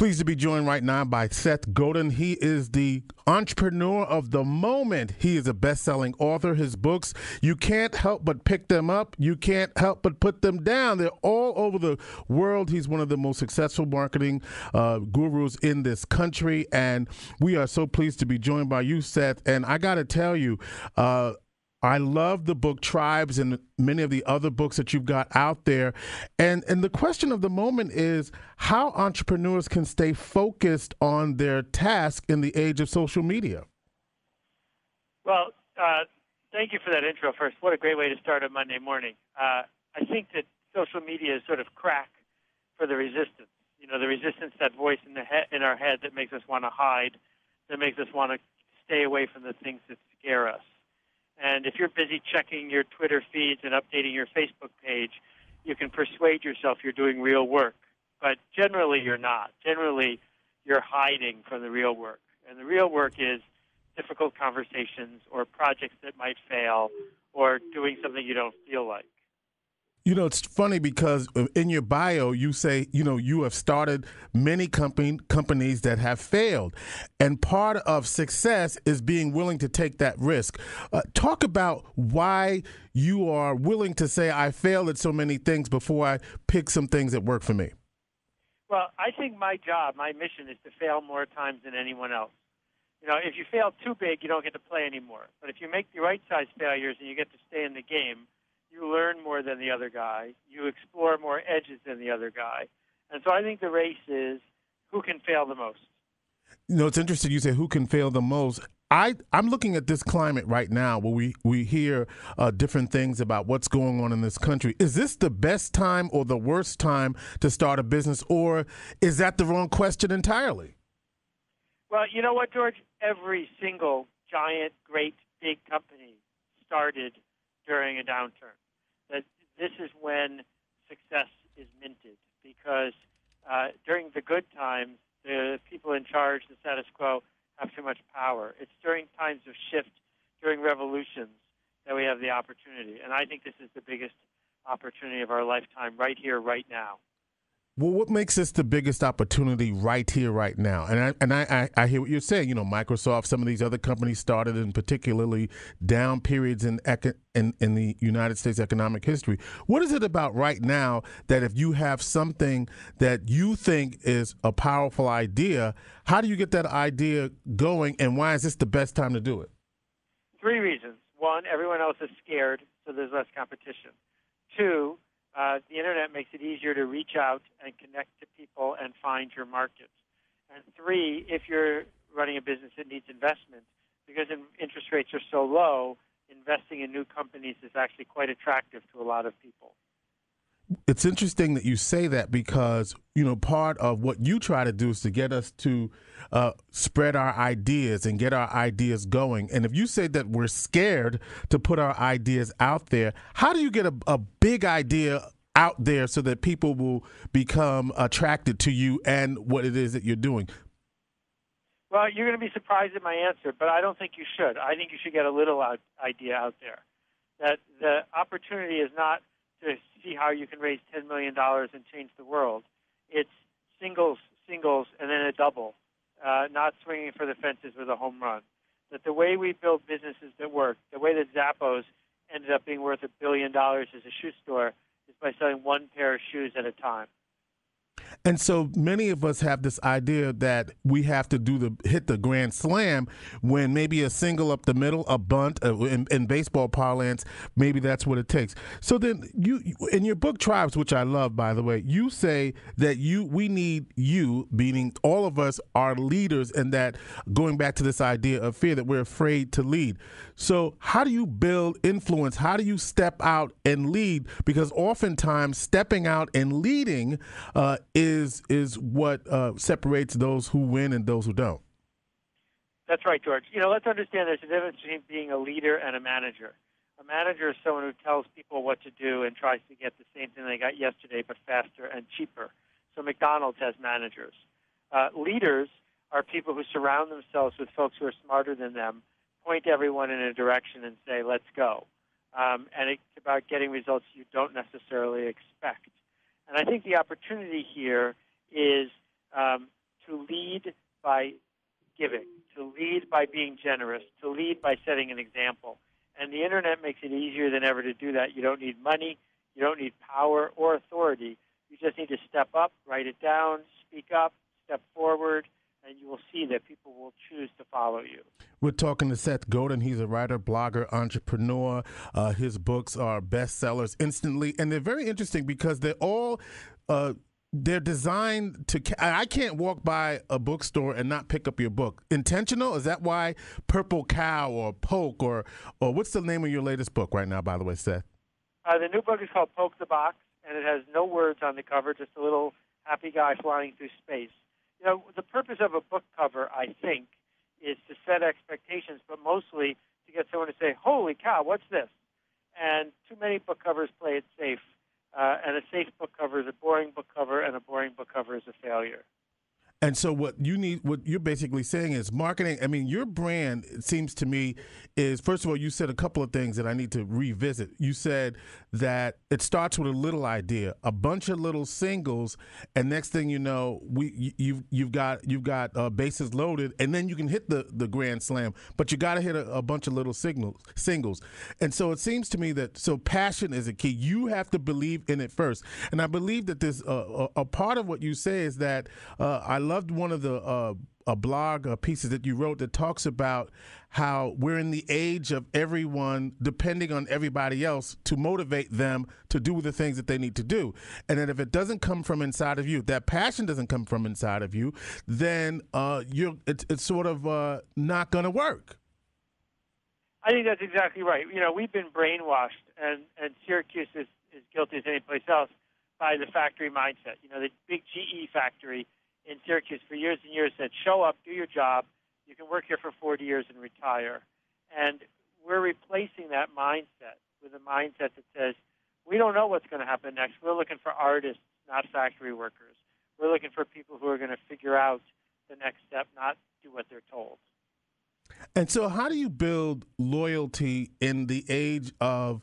Pleased to be joined right now by Seth Godin. He is the entrepreneur of the moment. He is a best-selling author. His books, you can't help but pick them up. You can't help but put them down. They're all over the world. He's one of the most successful marketing gurus in this country, and we are so pleased to be joined by you, Seth. And I got to tell you, I love the book Tribes and many of the other books that you've got out there. And the question of the moment is how entrepreneurs can stay focused on their task in the age of social media. Well, thank you for that intro first. What a great way to start a Monday morning. I think that social media is sort of crack for the resistance. You know, the resistance, that voice in our head that makes us want to hide, that makes us want to stay away from the things that scare us. And if you're busy checking your Twitter feeds and updating your Facebook page, you can persuade yourself you're doing real work. But generally, you're not. Generally, you're hiding from the real work. And the real work is difficult conversations or projects that might fail or doing something you don't feel like. You know, it's funny because in your bio, you say, you know, you have started many companies that have failed. And part of success is being willing to take that risk. Talk about why you are willing to say, I failed at so many things before I pick some things that work for me. Well, I think my job, my mission is to fail more times than anyone else. You know, if you fail too big, you don't get to play anymore. But if you make the right size failures and you get to stay in the game, you learn more than the other guy. You explore more edges than the other guy. And so I think the race is who can fail the most. You know, it's interesting you say who can fail the most. I'm looking at this climate right now where we hear different things about what's going on in this country. Is this the best time or the worst time to start a business, or is that the wrong question entirely? Well, you know what, George? Every single giant, great, big company started during a downturn. That this is when success is minted, because during the good times, the people in charge, the status quo, have too much power. It's during times of shift, during revolutions, that we have the opportunity. And I think this is the biggest opportunity of our lifetime, right here, right now. Well, what makes this the biggest opportunity right here, right now? And I hear what you're saying. You know, Microsoft, some of these other companies started in particularly down periods in the United States economic history. What is it about right now that if you have something that you think is a powerful idea, how do you get that idea going, and why is this the best time to do it? 3 reasons. 1, everyone else is scared, so there's less competition. 2, the internet makes it easier to reach out and connect to people and find your market. And 3, if you're running a business that needs investment, because interest rates are so low, investing in new companies is actually quite attractive to a lot of people. It's interesting that you say that because, you know, part of what you try to do is to get us to spread our ideas and get our ideas going. And if you say that we're scared to put our ideas out there, how do you get a big idea out there so that people will become attracted to you and what it is that you're doing? Well, you're going to be surprised at my answer, but I don't think you should. I think you should get a little idea out there. That the opportunity is not to see how you can raise $10 million and change the world. It's singles, and then a double, not swinging for the fences with a home run. That the way we build businesses that work, the way that Zappos ended up being worth $1 billion as a shoe store, is by selling one pair of shoes at a time. And so many of us have this idea that we have to hit the grand slam when maybe a single up the middle, a bunt, in baseball parlance, maybe that's what it takes. So then you, in your book Tribes, which I love, by the way, you say that we need you, meaning all of us are leaders, and that going back to this idea of fear, that we're afraid to lead. So how do you build influence? How do you step out and lead? Because oftentimes stepping out and leading is what separates those who win and those who don't. That's right, George. You know, let's understand there's a difference between being a leader and a manager. A manager is someone who tells people what to do and tries to get the same thing they got yesterday, but faster and cheaper. So McDonald's has managers. Leaders are people who surround themselves with folks who are smarter than them, point everyone in a direction and say, let's go. And it's about getting results you don't necessarily expect. And I think the opportunity here is by giving, to lead by being generous, to lead by setting an example. And the internet makes it easier than ever to do that. You don't need money, you don't need power or authority. You just need to step up, write it down, speak up, step forward, and you will see that people will choose to follow you. We're talking to Seth Godin. He's a writer, blogger, entrepreneur. His books are bestsellers instantly, and they're very interesting because they're all they're designed to. I can't walk by a bookstore and not pick up your book. Intentional? Is that why Purple Cow or Poke or what's the name of your latest book right now? By the way, Seth. The new book is called Poke the Box, and it has no words on the cover, just a little happy guy flying through space. You know, the purpose of a book cover, I think, is to set expectations, but mostly to get someone to say, holy cow, what's this? And too many book covers play it safe. And a safe book cover is a boring book cover, and a boring book cover is a failure. And so what you're basically saying is marketing. I mean, your brand, it seems to me, is, first of all, you said a couple of things that I need to revisit. You said that it starts with a little idea, a bunch of little singles, and next thing you know, you've got bases loaded, and then you can hit the grand slam. But you got to hit a bunch of little singles. And so it seems to me that passion is a key. You have to believe in it first. And I believe that this a part of what you say is that I loved one of the blog pieces that you wrote that talks about how we're in the age of everyone depending on everybody else to motivate them to do the things that they need to do. And that if it doesn't come from inside of you, that passion doesn't come from inside of you, then it's sort of not going to work. I think that's exactly right. You know, we've been brainwashed, and Syracuse is guilty as any place else by the factory mindset. You know, the big GE factory in Syracuse for years and years said, show up, do your job, you can work here for 40 years and retire. And we're replacing that mindset with a mindset that says, we don't know what's going to happen next. We're looking for artists, not factory workers. We're looking for people who are going to figure out the next step, not do what they're told. And so how do you build loyalty in the age of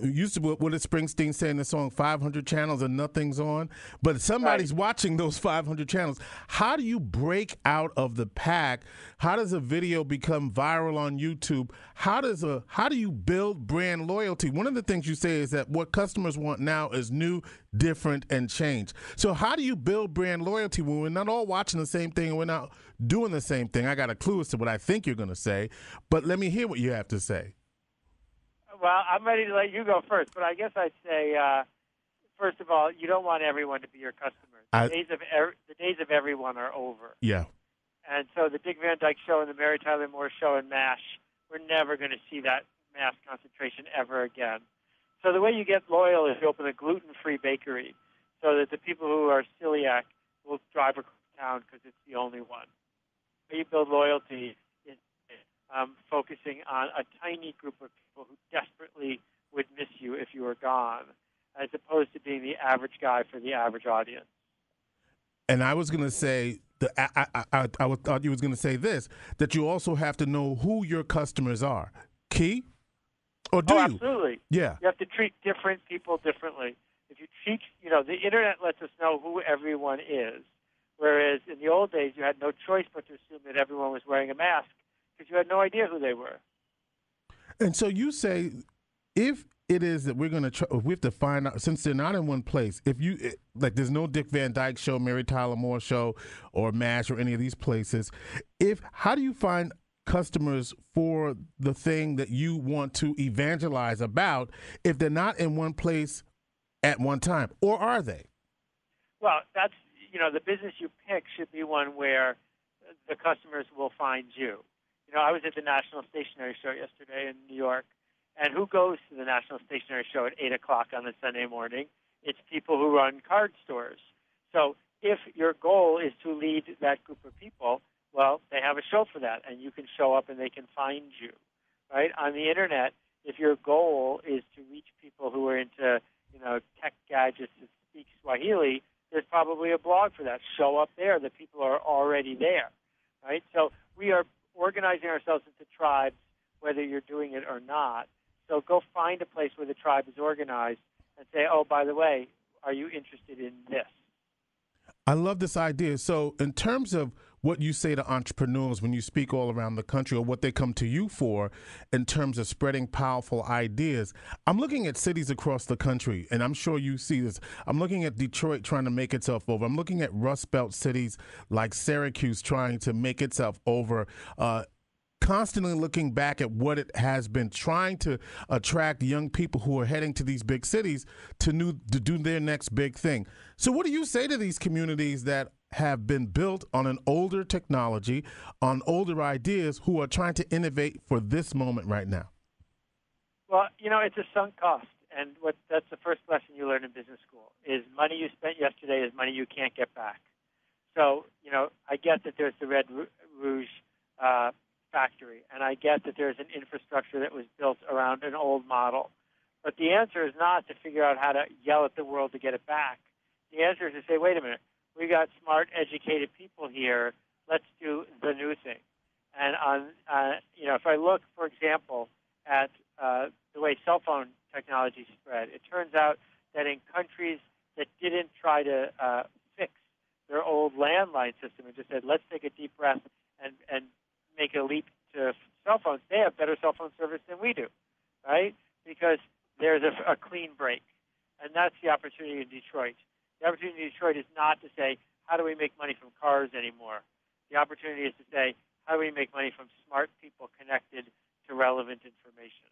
used to, what did Springsteen say in the song, 500 channels and nothing's on? But somebody's watching those 500 channels. How do you break out of the pack? How does a video become viral on YouTube? How do you build brand loyalty? One of the things you say is that what customers want now is new, different, and change. So how do you build brand loyalty when we're not all watching the same thing and we're not doing the same thing? I got a clue as to what I think you're going to say, but let me hear what you have to say. Well, I'm ready to let you go first, but I guess I'd say, first of all, you don't want everyone to be your customers. The days of everyone are over. Yeah. And so the Dick Van Dyke Show and the Mary Tyler Moore Show and MASH, we're never going to see that mass concentration ever again. So the way you get loyal is you open a gluten-free bakery so that the people who are celiac will drive across town because it's the only one. The way you build loyalty is focusing on a tiny group of people who desperately would miss you if you were gone, as opposed to being the average guy for the average audience. And I was going to say, I thought you was going to say this, that you also have to know who your customers are. Key? Or do you? Absolutely. Yeah. You have to treat different people differently. If you treat, the internet lets us know who everyone is, whereas in the old days you had no choice but to assume that everyone was wearing a mask because you had no idea who they were. And so you say, if it is that we're going to try, we have to find out, since they're not in one place, there's no Dick Van Dyke Show, Mary Tyler Moore Show, or MASH, or any of these places, how do you find customers for the thing that you want to evangelize about if they're not in one place at one time, or are they? Well, that's, the business you pick should be one where the customers will find you. I was at the National Stationery Show yesterday in New York, and who goes to the National Stationery Show at 8 o'clock on a Sunday morning? It's people who run card stores. So if your goal is to lead that group of people, well, they have a show for that, and you can show up and they can find you, right? On the Internet, if your goal is to reach people who are into, tech gadgets that speak Swahili, there's probably a blog for that. Show up there. The people are already there, right? So we are organizing ourselves into tribes, whether you're doing it or not. So go find a place where the tribe is organized and say, oh, by the way, are you interested in this? I love this idea. So in terms of what you say to entrepreneurs when you speak all around the country, or what they come to you for in terms of spreading powerful ideas. I'm looking at cities across the country, and I'm sure you see this. I'm looking at Detroit trying to make itself over. I'm looking at Rust Belt cities like Syracuse trying to make itself over. Constantly looking back at what it has been, trying to attract young people who are heading to these big cities to do their next big thing. So what do you say to these communities that have been built on an older technology, on older ideas, who are trying to innovate for this moment right now? Well, it's a sunk cost. And that's the first lesson you learn in business school, is money you spent yesterday is money you can't get back. So, I get that there's the Red Rouge factory, and I get that there's an infrastructure that was built around an old model. But the answer is not to figure out how to yell at the world to get it back. The answer is to say, wait a minute, we got smart, educated people here. Let's do the new thing. And if I look, for example, at the way cell phone technology spread, it turns out that in countries that didn't try to fix their old landline system and just said, let's take a deep breath and make a leap to cell phones, they have better cell phone service than we do, right? Because there's a clean break. And that's the opportunity in Detroit. The opportunity in Detroit is not to say, how do we make money from cars anymore? The opportunity is to say, how do we make money from smart people connected to relevant information?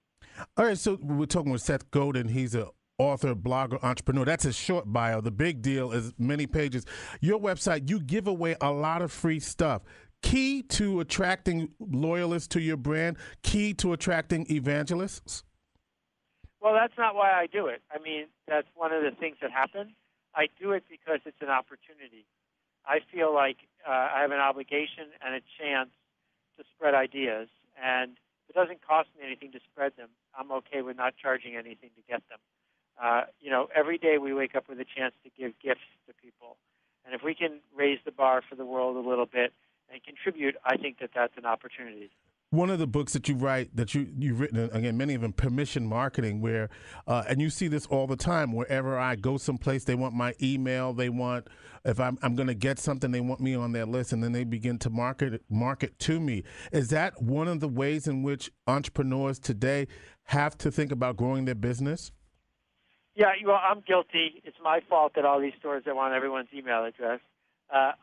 All right, so we're talking with Seth Godin. He's an author, blogger, entrepreneur. That's his short bio. The big deal is many pages. Your website, you give away a lot of free stuff. Key to attracting loyalists to your brand, key to attracting evangelists? Well, that's not why I do it. I mean, that's one of the things that happen. I do it because it's an opportunity. I feel like I have an obligation and a chance to spread ideas, and if it doesn't cost me anything to spread them, I'm okay with not charging anything to get them. Every day we wake up with a chance to give gifts to people, and if we can raise the bar for the world a little bit and contribute, I think that that's an opportunity. One of the books that you write, that you've written, again, many of them, permission marketing, where, and you see this all the time, wherever I go someplace, they want my email, they want, if I'm going to get something, they want me on their list, and then they begin to market to me. Is that one of the ways in which entrepreneurs today have to think about growing their business? Yeah, well, I'm guilty. It's my fault that all these stores that want everyone's email address.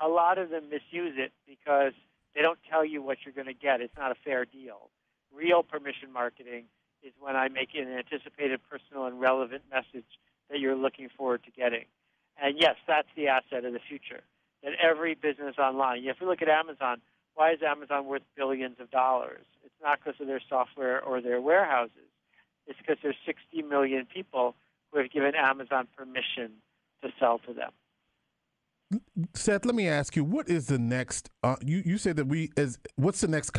A lot of them misuse it because they don't tell you what you're going to get. It's not a fair deal. Real permission marketing is when I make an anticipated, personal, and relevant message that you're looking forward to getting. And yes, that's the asset of the future, that every business online, if you look at Amazon, why is Amazon worth billions of dollars? It's not because of their software or their warehouses. It's because there's 60 million people who have given Amazon permission to sell to them. Seth, let me ask you, what is the next, you said that what's the next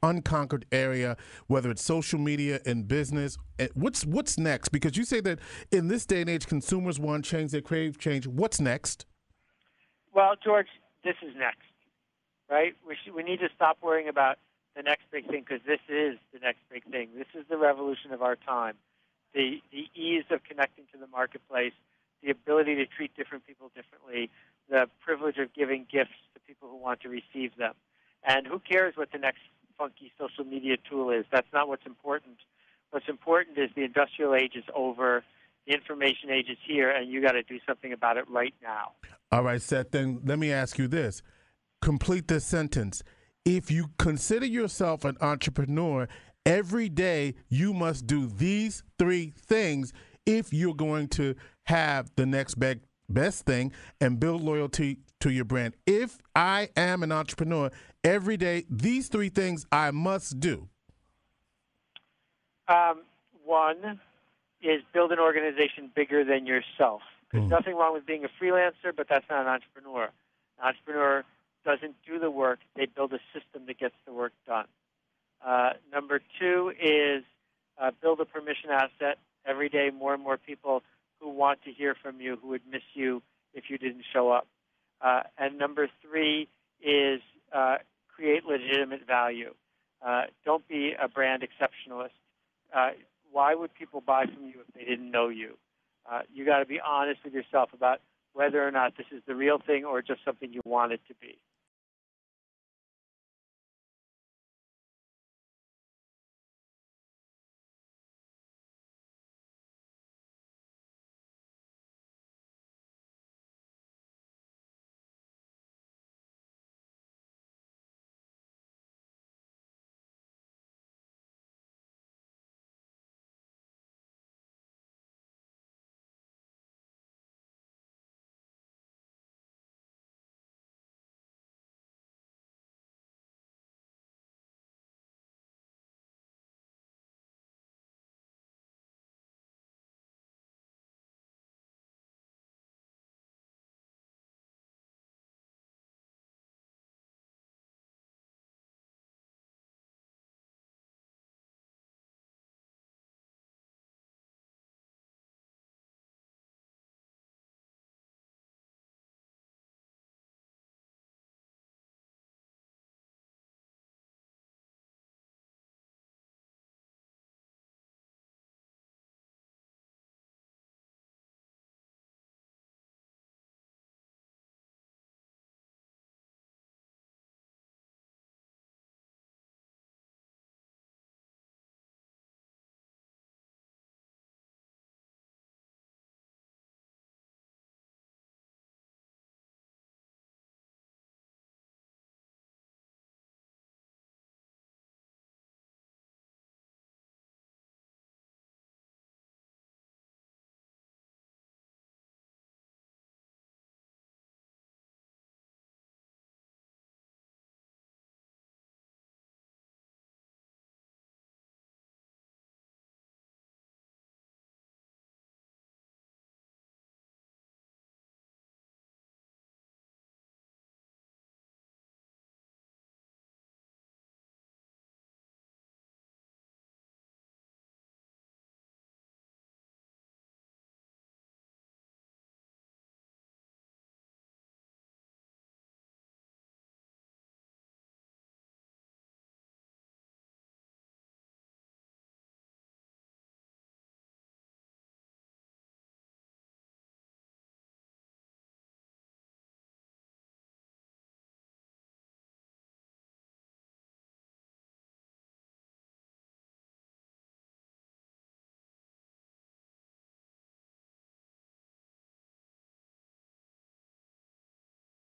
unconquered area, whether it's social media and business, what's next? Because you say that in this day and age, consumers want change, they crave change. What's next? Well, George, this is next, right? We need to stop worrying about the next big thing, because this is the next big thing. This is the revolution of our time. The ease of connecting to the marketplace, the ability to treat different people differently, the privilege of giving gifts to people who want to receive them. And who cares what the next funky social media tool is? That's not what's important. What's important is the industrial age is over, the information age is here, and you got to do something about it right now. All right, Seth, then let me ask you this. Complete this sentence. If you consider yourself an entrepreneur, every day you must do these 3 things if you're going to have the next best thing and build loyalty to your brand. If I am an entrepreneur, every day, these 3 things I must do. One is build an organization bigger than yourself. There's nothing wrong with being a freelancer, but that's not an entrepreneur. An entrepreneur doesn't do the work. They build a system that gets the work done. Number 2 is build a permission asset. Every day, more and more people who want to hear from you, who would miss you if you didn't show up. And number 3 is create legitimate value. Don't be a brand exceptionalist. Why would people buy from you if they didn't know you? You got to be honest with yourself about whether or not this is the real thing or just something you want it to be.